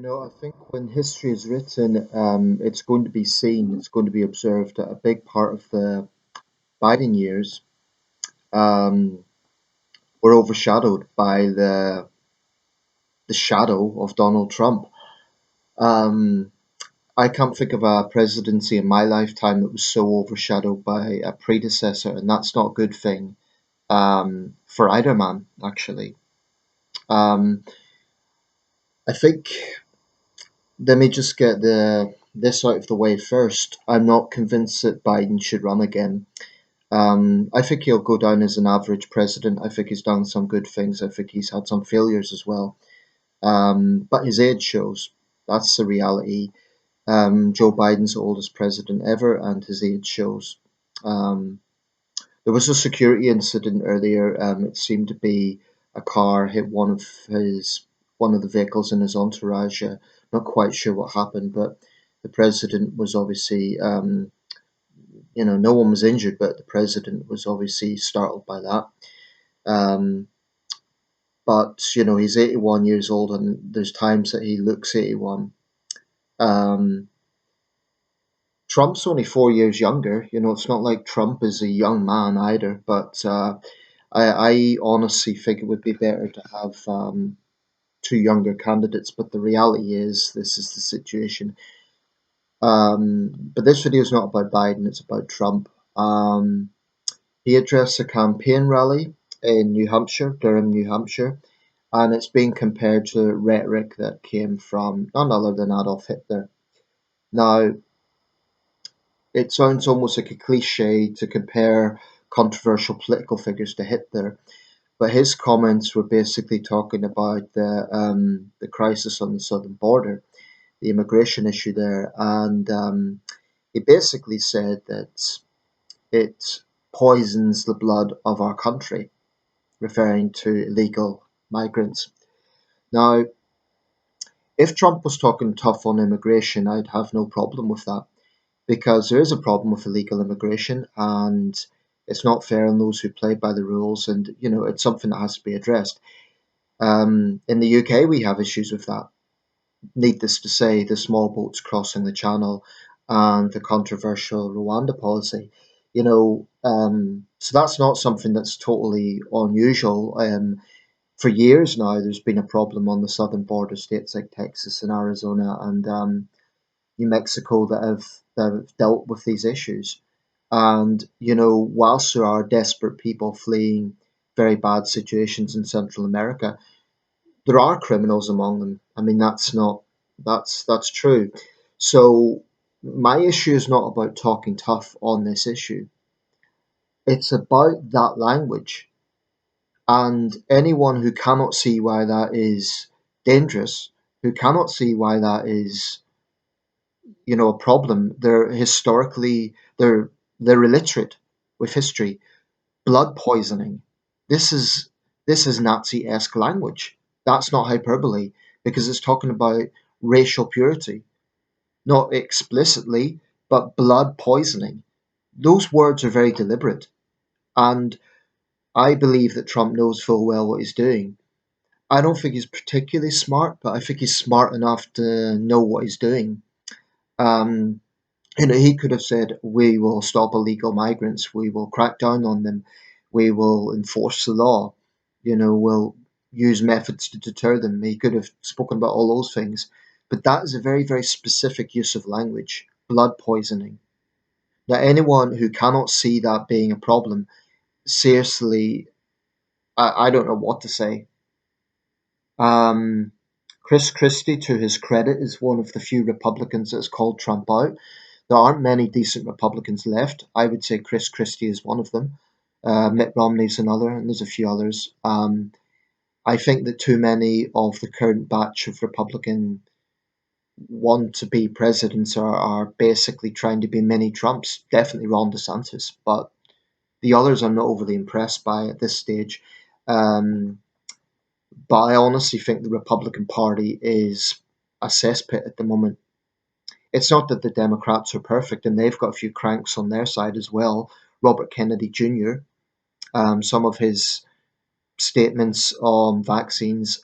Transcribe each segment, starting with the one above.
I think when history is written, it's going to be seen, it's going to be observed that a big part of the Biden years um, were overshadowed by the shadow of Donald Trump. Um, I can't think of a presidency in my lifetime that was so overshadowed by a predecessor, and that's not a good thing for either man, actually. Um, I think let me just get this out of the way first. I'm not convinced that Biden should run again. I think he'll go down as an average president. I think he's done some good things. I think he's had some failures as well. But his age shows. That's the reality. Joe Biden's the oldest president ever, and his age shows. Um, there was a security incident earlier. It seemed to be a car hit one of the vehicles in his entourage. Not quite sure what happened, but the president was obviously no one was injured, but the president was obviously startled by that. Um, but he's 81 years old, and there's times that he looks 81. Um, Trump's only 4 years younger. It's not like Trump is a young man either. But I honestly think it would be better to have two younger candidates. But the reality is, this is the situation. But this video is not about Biden; it's about Trump. He addressed a campaign rally in New Hampshire, Durham, New Hampshire, and it's being compared to rhetoric that came from none other than Adolf Hitler. Now, it sounds almost like a cliche to compare controversial political figures to Hitler, but his comments were basically talking about the crisis on the southern border, the immigration issue there, and he basically said that it poisons the blood of our country, referring to illegal migrants. Now, if Trump was talking tough on immigration, I'd have no problem with that because there is a problem with illegal immigration and it's not fair on those who play by the rules, and it's something that has to be addressed. In the UK, we have issues with that. Needless to say, the small boats crossing the channel and the controversial Rwanda policy. So that's not something that's totally unusual. For years now, there's been a problem on the southern border states like Texas and Arizona and New Mexico that have dealt with these issues. And whilst there are desperate people fleeing very bad situations in Central America, there are criminals among them. I mean, that's true. So my issue is not about talking tough on this issue. It's about that language. And anyone who cannot see why that is dangerous, who cannot see why that is, a problem, they're illiterate with history. Blood poisoning. This is this is Nazi-esque language. That's not hyperbole because it's talking about racial purity, not explicitly, but blood poisoning. Those words are very deliberate, and I believe that Trump knows full well what he's doing. I don't think he's particularly smart, but I think he's smart enough to know what he's doing. Um, he could have said, "We will stop illegal migrants. We will crack down on them. We will enforce the law. We'll use methods to deter them." He could have spoken about all those things, but that is a very, very specific use of language: blood poisoning. Now, anyone who cannot see that being a problem, seriously, I don't know what to say. Um, Chris Christie, to his credit, is one of the few Republicans that's called Trump out. There aren't many decent Republicans left. I would say Chris Christie is one of them. Mitt Romney's another, and there's a few others. I think that too many of the current batch of Republican want to be presidents are basically trying to be mini Trumps. Definitely Ron DeSantis, but the others I'm not overly impressed by at this stage. Um, but I honestly think the Republican Party is a cesspit at the moment. It's not that the Democrats are perfect, and they've got a few cranks on their side as well. Robert Kennedy Jr., some of his statements on vaccines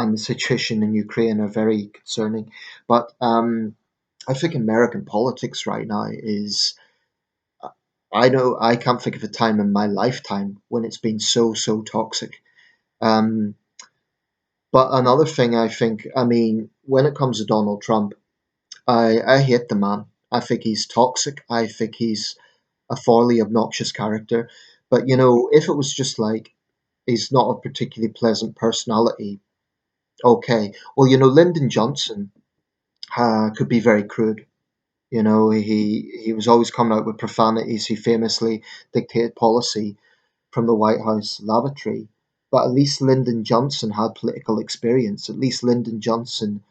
and the situation in Ukraine are very concerning. But I think American politics right now is. I know I can't think of a time in my lifetime when it's been so toxic. Um, but another thing I think, I mean, when it comes to Donald Trump, I hate the man. I think he's toxic. I think he's a thoroughly obnoxious character. But if it was just like he's not a particularly pleasant personality, okay. Well, Lyndon Johnson could be very crude. He was always coming out with profanities. He famously dictated policy from the White House lavatory. But at least Lyndon Johnson had political experience. At least Lyndon Johnson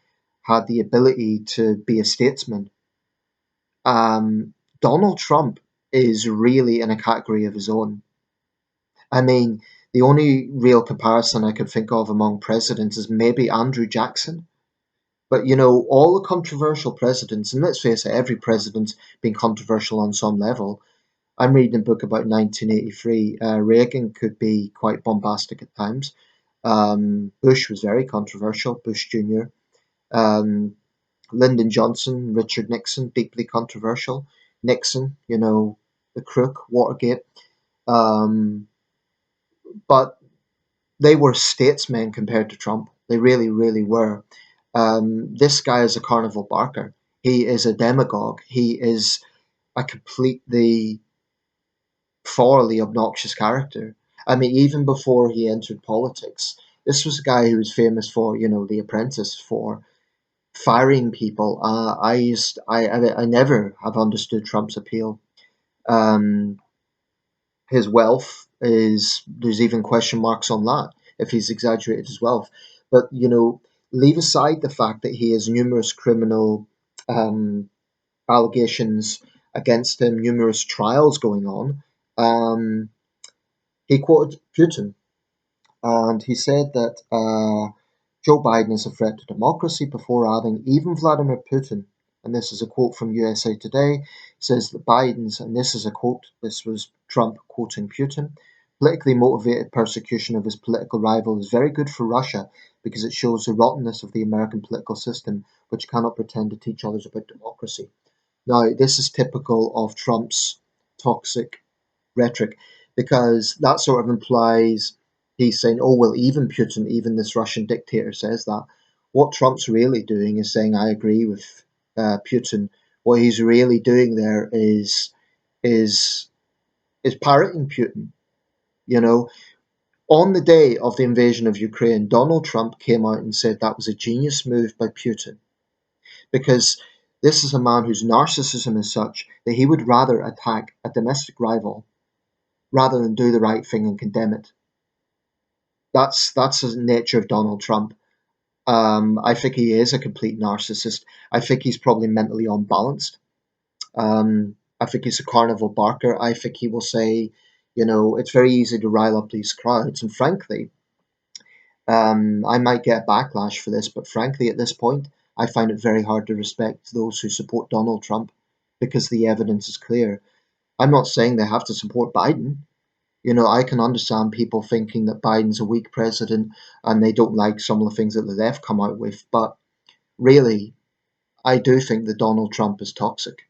had the ability to be a statesman. Donald Trump is really in a category of his own. I mean, the only real comparison I could think of among presidents is maybe Andrew Jackson. But all the controversial presidents, and let's face it, every president's been controversial on some level. I'm reading a book about 1983. Reagan could be quite bombastic at times. Bush was very controversial, Bush Jr. Um, Lyndon Johnson, Richard Nixon, deeply controversial. Nixon, the crook, Watergate. Um, but they were statesmen compared to Trump. They really, really were. This guy is a carnival barker. He is a demagogue. He is a completely thoroughly obnoxious character. I mean, even before he entered politics, this was a guy who was famous for, The Apprentice, for firing people. I never have understood Trump's appeal. Um, his wealth is there's even question marks on that if he's exaggerated his wealth. But leave aside the fact that he has numerous criminal um, allegations against him, numerous trials going on. Um, he quoted Putin, and he said that Joe Biden is a threat to democracy before adding, even Vladimir Putin, and this is a quote from USA Today, says that Biden's, and this is a quote, this was Trump quoting Putin, politically motivated persecution of his political rival is very good for Russia because it shows the rottenness of the American political system, which cannot pretend to teach others about democracy. Now, this is typical of Trump's toxic rhetoric because that sort of implies he's saying, oh, well, even Putin, even this Russian dictator says that. What Trump's really doing is saying, I agree with Putin. What he's really doing there is is parroting Putin. You know, on the day of the invasion of Ukraine, Donald Trump came out and said that was a genius move by Putin because this is a man whose narcissism is such that he would rather attack a domestic rival rather than do the right thing and condemn it. That's the nature of Donald Trump. I think he is a complete narcissist. I think he's probably mentally unbalanced. I think he's a carnival barker. I think he will say, it's very easy to rile up these crowds. And frankly, I might get a backlash for this, but frankly, at this point, I find it very hard to respect those who support Donald Trump because the evidence is clear. I'm not saying they have to support Biden. I can understand people thinking that Biden's a weak president and they don't like some of the things that the left come out with. But really, I do think that Donald Trump is toxic.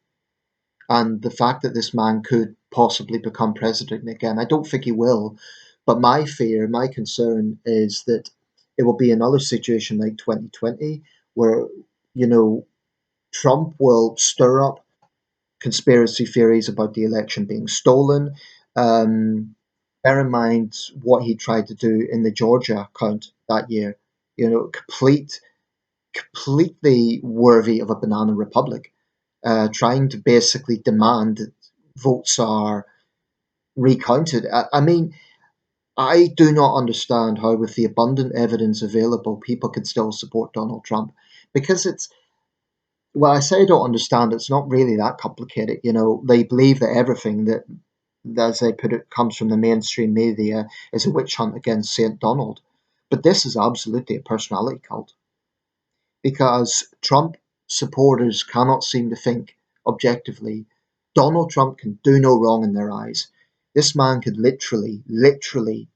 And the fact that this man could possibly become president again, I don't think he will. But my fear, my concern is that it will be another situation like 2020 where, you know, Trump will stir up conspiracy theories about the election being stolen. Um, Bear in mind what he tried to do in the Georgia count that year. Completely worthy of a banana republic, trying to basically demand that votes are recounted. I mean, I do not understand how, with the abundant evidence available, people can still support Donald Trump because well, I say I don't understand. It's not really that complicated. They believe that everything that, as they put it, comes from the mainstream media is a witch hunt against Saint Donald. But this is absolutely a personality cult because Trump supporters cannot seem to think objectively. Donald Trump can do no wrong in their eyes. This man could literally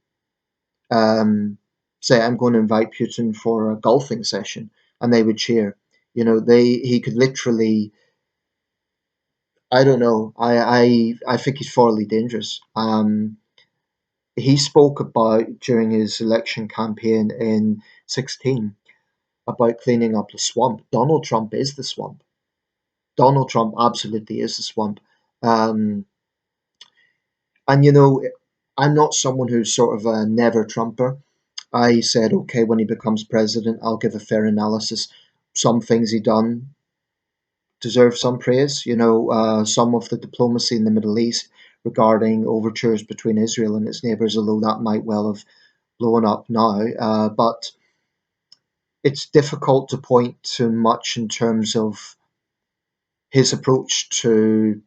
um, say, I'm going to invite Putin for a golfing session, and they would cheer. He could literally, I don't know, I think he's thoroughly dangerous. He spoke about during his election campaign in 16 about cleaning up the swamp. Donald Trump is the swamp. Donald Trump absolutely is the swamp. Um, and I'm not someone who's sort of a never Trumper. I said, okay, when he becomes president, I'll give a fair analysis. Some things he done deserve some praise. Some of the diplomacy in the Middle East regarding overtures between Israel and its neighbors, although that might well have blown up now. But it's difficult to point to much in terms of his approach to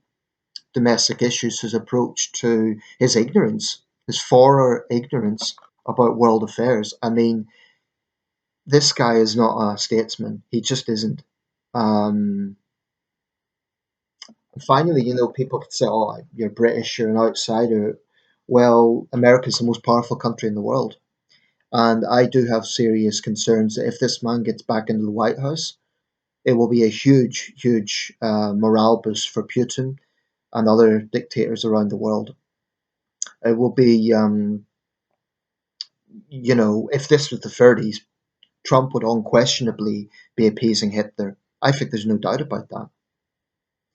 domestic issues, his approach to his ignorance, his former ignorance about world affairs. I mean, this guy is not a statesman. He just isn't. Um, Finally, people could say, "Oh, you're British, you're an outsider." Well, America's the most powerful country in the world, and I do have serious concerns that if this man gets back into the White House, it will be a huge, huge morale boost for Putin and other dictators around the world. It will be, if this was the 30s, Trump would unquestionably be appeasing Hitler. I think there's no doubt about that.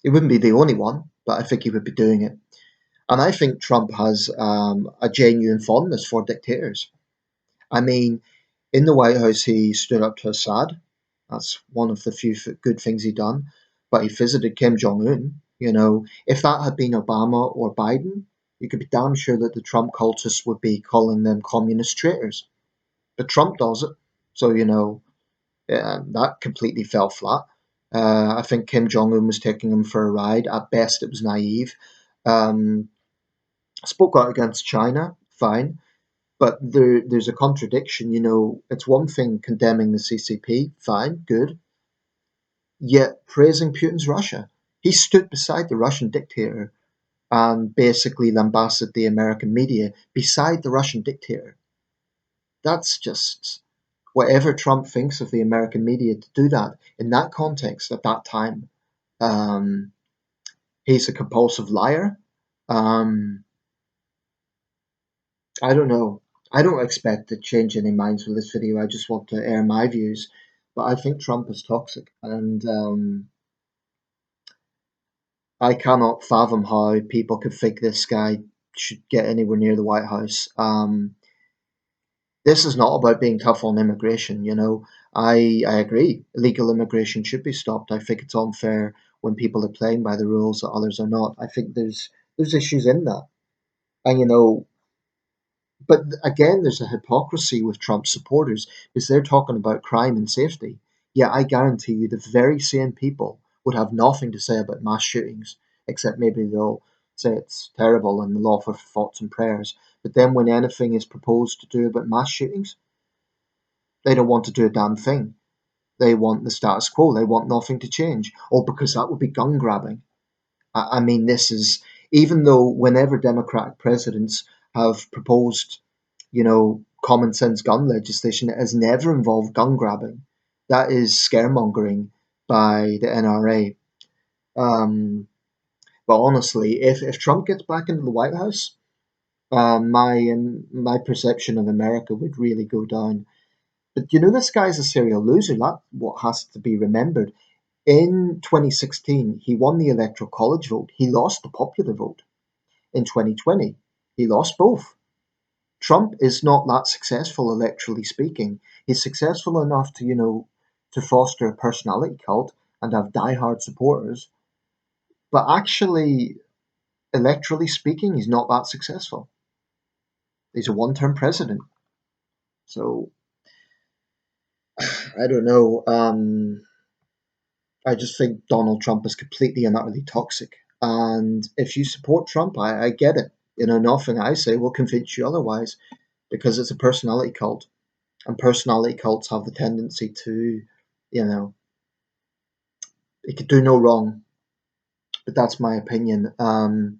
He wouldn't be the only one, but I think he would be doing it. And I think Trump has a genuine fondness for dictators. I mean, in the White House, he stood up to Assad. That's one of the few good things he done. But he visited Kim Jong Un. If that had been Obama or Biden, you could be damn sure that the Trump cultists would be calling them communist traitors. But Trump does it, so that completely fell flat. I think Kim Jong Un was taking him for a ride. At best, it was naive. Um, Spoke out against China, fine, but there's a contradiction. It's one thing condemning the CCP, fine, good, yet praising Putin's Russia. He stood beside the Russian dictator and basically lambasted the American media beside the Russian dictator. That's just whatever Trump thinks of the American media to do that in that context at that time. Um, he's a compulsive liar. Um, I don't know. I don't expect to change any minds with this video. I just want to air my views. But I think Trump is toxic, and I cannot fathom how people could think this guy should get anywhere near the White House. This is not about being tough on immigration. I agree. Illegal immigration should be stopped. I think it's unfair when people are playing by the rules that others are not. I think there's issues in that, and but again, there's a hypocrisy with Trump supporters because they're talking about crime and safety. Yeah, I guarantee you, the very same people would have nothing to say about mass shootings, except maybe they'll say it's terrible and the law for thoughts and prayers. But then when anything is proposed to do about mass shootings, they don't want to do a damn thing. They want the status quo. They want nothing to change. Oh, because that would be gun grabbing. I mean, this is, even though whenever Democratic presidents have proposed, common sense gun legislation, it has never involved gun grabbing. That is scaremongering by the NRA. But honestly, if Trump gets back into the White House, my perception of America would really go down. But this guy's a serial loser. That's what has to be remembered. In 2016, he won the Electoral College vote. He lost the popular vote. In 2020, he lost both. Trump is not that successful electorally speaking. He's successful enough to, to foster a personality cult and have diehard supporters. But actually, electorally speaking, he's not that successful. He's a one-term president. So I don't know. I just think Donald Trump is completely and utterly toxic. And if you support Trump, I get it. Nothing I say will convince you otherwise because it's a personality cult. And personality cults have the tendency to, it could do no wrong. But that's my opinion. And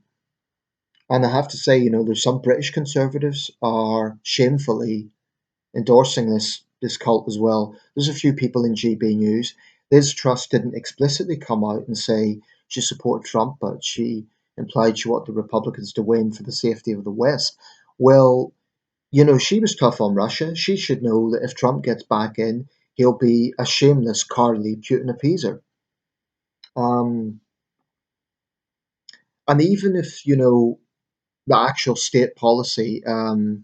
I have to say, there's some British conservatives are shamefully endorsing this cult as well. There's a few people in GB News. Liz Truss didn't explicitly come out and say she supported Trump, but she implied she wanted the Republicans to win for the safety of the West. Well, she was tough on Russia. She should know that if Trump gets back in, he'll be a shameless, cowardly Putin appeaser. Um, and even if, the actual state policy of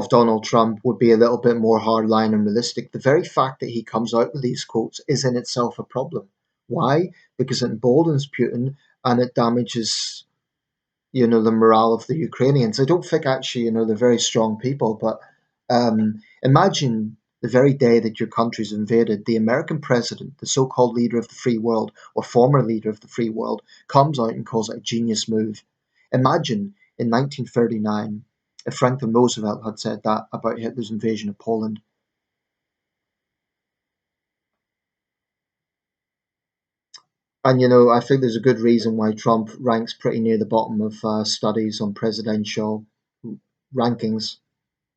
Donald Trump would be a little bit more hardline and realistic, the very fact that he comes out with these quotes is in itself a problem. Why? Because it emboldens Putin and it damages, the morale of the Ukrainians. I don't think actually, they're very strong people, but imagine the very day that your country's invaded, the American president, the so-called leader of the free world or former leader of the free world, comes out and calls it a genius move. Imagine in 1939 if Franklin Roosevelt had said that about Hitler's invasion of Poland. And I think there's a good reason why Trump ranks pretty near the bottom of studies on presidential rankings.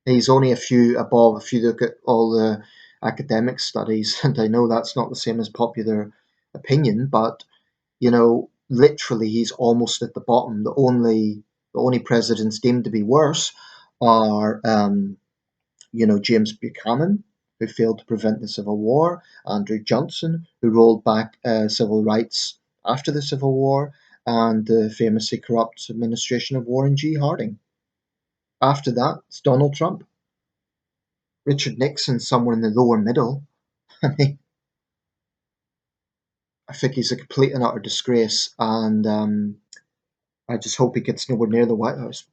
He's only a few above if you look at all the academic studies, and I know that's not the same as popular opinion, but literally he's almost at the bottom. The only presidents deemed to be worse are James Buchanan, who failed to prevent the Civil War, Andrew Johnson, who rolled back civil rights after the Civil War, and the famously corrupt administration of Warren G. Harding. After that, it's Donald Trump. Richard Nixon somewhere in the lower middle. I mean, I think he's a complete and utter disgrace, and I just hope he gets nowhere near the White House.